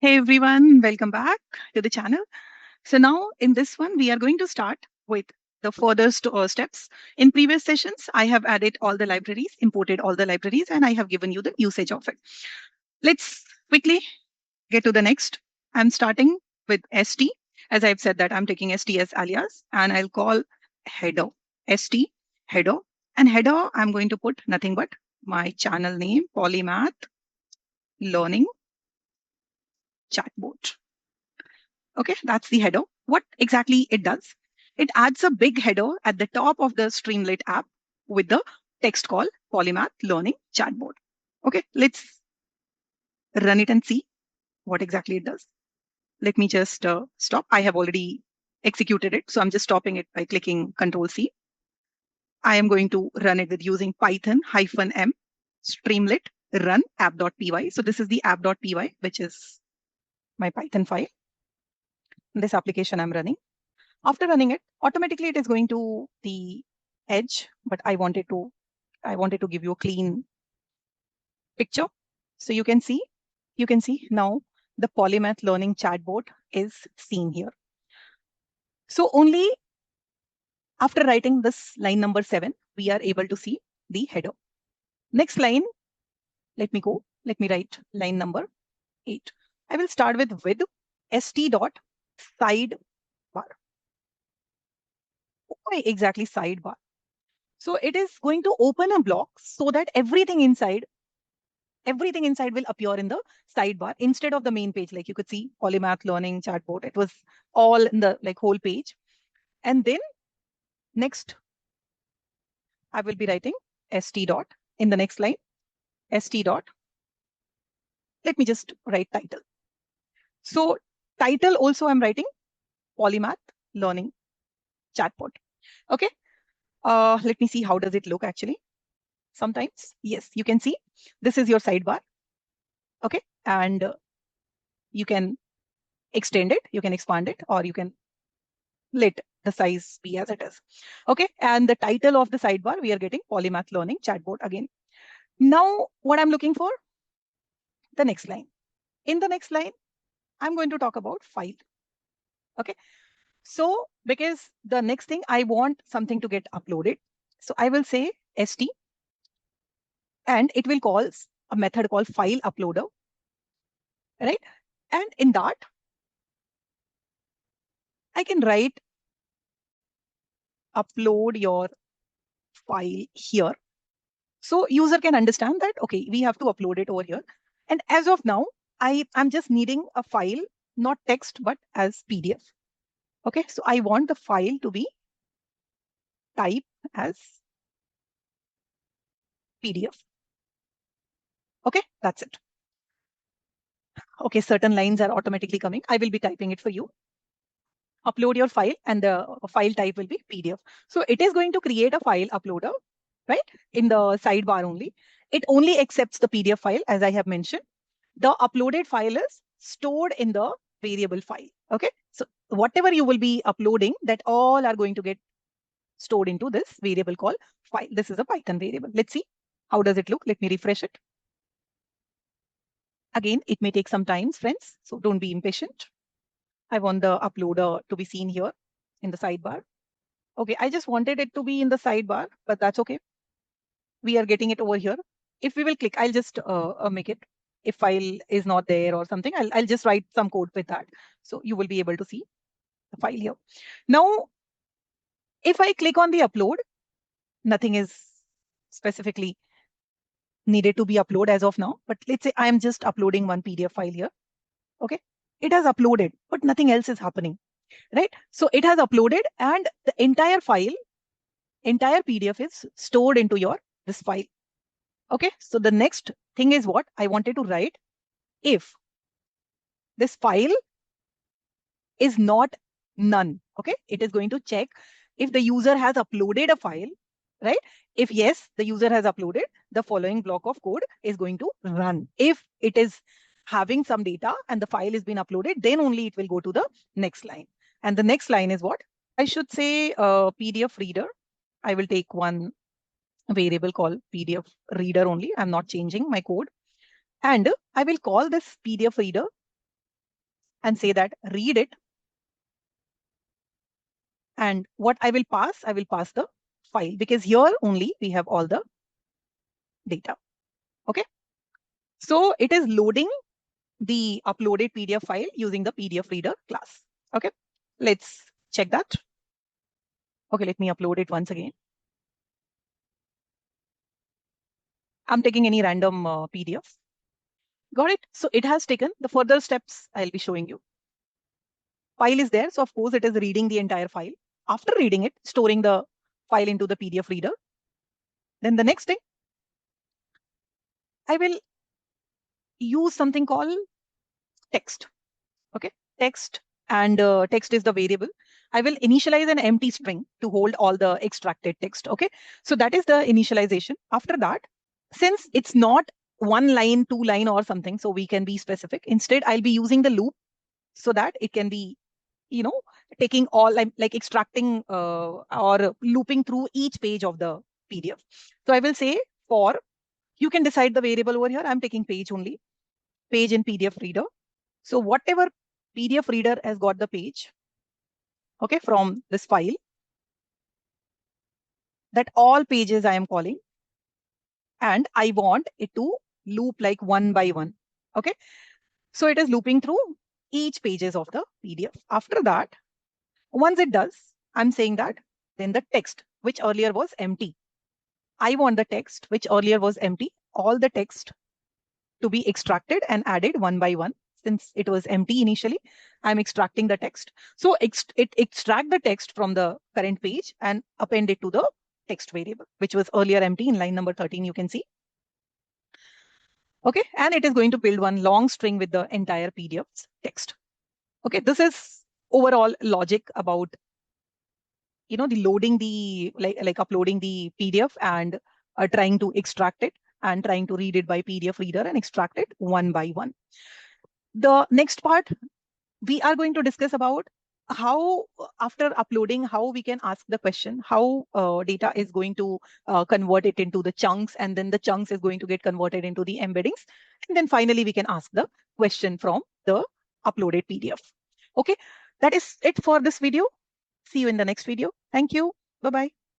Hey everyone, welcome back to the channel. So now in this one, we are going to start with the further steps. In previous sessions, I have added all the libraries, imported all the libraries, and I have given you the usage of it. Let's quickly get to the next. I'm starting with st. As I've said that I'm taking st as alias, and I'll call header, st header. And header, I'm going to put nothing but my channel name, Polymath Learning Chatbot. Okay, that's the header. What exactly it does? It adds a big header at the top of the Streamlit app with the text call Polymath Learning Chatbot. Okay, let's run it and see what exactly it does. Let me just stop. I have already executed it, so I'm just stopping it by clicking Control C. I am going to run it with using Python-m Streamlit run app.py. So this is the app.py, which is my Python file. This application I'm running. After running it, automatically it is going to the edge, but I wanted to give you a clean picture. So you can see now the Polymath Learning Chatbot is seen here. So only after writing this line number 7, we are able to see the header. Next line, let me write line number 8. I will start with st.sidebar. Why exactly sidebar? So it is going to open a block so that everything inside will appear in the sidebar instead of the main page. Like you could see Polymath Learning Chatbot. It was all in the whole page. And then next, I will be writing st dot in the next line, st dot. Let me just write title. So title also I'm writing Polymath Learning Chatbot. Okay. Let me see how does it look actually. Sometimes, yes, you can see this is your sidebar. Okay. And you can extend it, you can expand it, or you can let the size be as it is. Okay. And the title of the sidebar, we are getting Polymath Learning Chatbot again. Now, what I'm looking for, the next line. In the next line, I'm going to talk about file. Okay. So because the next thing I want something to get uploaded. So I will say st and it will call a method called file uploader. Right. And in that, I can write upload your file here. So user can understand that, okay, we have to upload it over here. And as of now, I'm just needing a file, not text, but as PDF. Okay, so I want the file to be type as PDF. Okay, that's it. Okay, certain lines are automatically coming. I will be typing it for you. Upload your file and the file type will be PDF. So it is going to create a file uploader, right? In the sidebar only. It only accepts the PDF file, as I have mentioned. The uploaded file is stored in the variable file. Okay. So whatever you will be uploading, that all are going to get stored into this variable called file. This is a Python variable. Let's see. How does it look? Let me refresh it. Again, it may take some time, friends. So don't be impatient. I want the uploader to be seen here in the sidebar. Okay, I just wanted it to be in the sidebar, but that's okay. We are getting it over here. If we will click, I'll just make it. If file is not there or something, I'll just write some code with that. So you will be able to see the file here. Now, if I click on the upload, nothing is specifically needed to be uploaded as of now. But let's say I'm just uploading one PDF file here. Okay, it has uploaded, but nothing else is happening, right? So it has uploaded and the entire file, entire PDF is stored into this file. Okay, so the next thing is what I wanted to write. If this file is not none, okay, it is going to check if the user has uploaded a file, right? If yes, the user has uploaded, the following block of code is going to run. If it is having some data and the file has been uploaded, then only it will go to the next line. And the next line is what? I should say PdfReader. I will take one variable called PdfReader only. I'm not changing my code. And I will call this PdfReader and say that read it. And what I will pass the file, because here only we have all the data. Okay. So it is loading the uploaded PDF file using the PdfReader class. Okay. Let's check that. Okay, let me upload it once again. I'm taking any random PDF. Got it? So it has taken the further steps I'll be showing you. File is there. So of course it is reading the entire file. After reading it, storing the file into the PDF reader. Then the next thing, I will use something called text. Okay, text, and text is the variable. I will initialize an empty string to hold all the extracted text. Okay, so that is the initialization. After that, since it's not one line, two line or something, so we can be specific. Instead, I'll be using the loop so that it can be, you know, taking all like extracting or looping through each page of the PDF. So I will say for, you can decide the variable over here. I'm taking page only, page in PDF reader. So whatever PDF reader has got the page, okay, from this file, that all pages I am calling, and I want it to loop like one by one. Okay, so it is looping through each pages of the PDF. After that, once it does, I'm saying that then the text, which earlier was empty, I want the text which earlier was empty, all the text to be extracted and added one by one. Since it was empty initially, I'm extracting the text. So it extract the text from the current page and append it to the text variable, which was earlier empty in line number 13, you can see. Okay, and it is going to build one long string with the entire PDF's text. Okay, this is overall logic about, you know, the loading the like uploading the PDF and trying to extract it and trying to read it by PDF reader and extract it one by one. The next part, we are going to discuss about how after uploading, how we can ask the question, how data is going to convert it into the chunks, and then the chunks is going to get converted into the embeddings. And then finally, we can ask the question from the uploaded PDF. Okay, that is it for this video. See you in the next video. Thank you. Bye-bye.